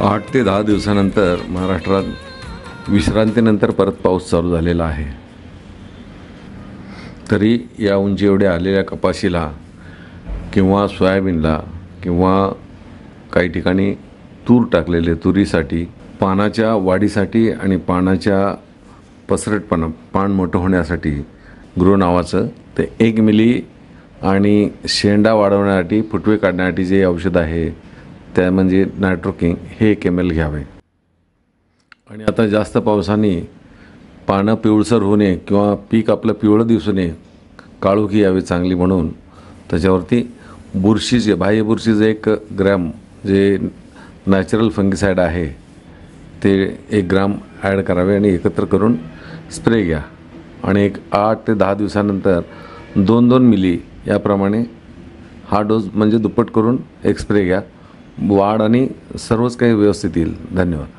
8 ते 10 दिवसानंतर महाराष्ट्रात विश्रांतीनंतर परत पाऊस चालू झालेला आहे. तरी या उंची एवढ्या आलेल्या कपाशीला किंवा सोयाबीनला किंवा काही ठिकाणी तूर टाकलेले, तुरीसाठी पानाच्या वाढीसाठी आणि पानाच्या पसरटपणा, पान मोठं होण्यासाठी ग्रो नावाचं ते 1 मिली आणि शेंडा वाढवण्यासाठी, फुटवे काढण्यासाठी जे औषध आहे त्या म्हणजे नायट्रोकिंग, हे 1 ml घ्यावे. आणि आता जास्त पावसाने पानं पिवळसर होऊ नये किंवा पीक आपलं पिवळं दिसू नये, काळोखी यावी चांगली म्हणून त्याच्यावरती बुरशीचे, बाह्य बुरशीचं 1 ग्रॅम जे नॅचरल फंगिसाईड आहे ते 1 ग्राम ॲड करावे आणि एकत्र करून स्प्रे घ्या. आणि एक 8 ते 10 दिवसानंतर 2-2 मिली याप्रमाणे हा डोस म्हणजे दुप्पट करून एक स्प्रे घ्या. वाढ आणि सर्वच काही व्यवस्थित येईल. धन्यवाद.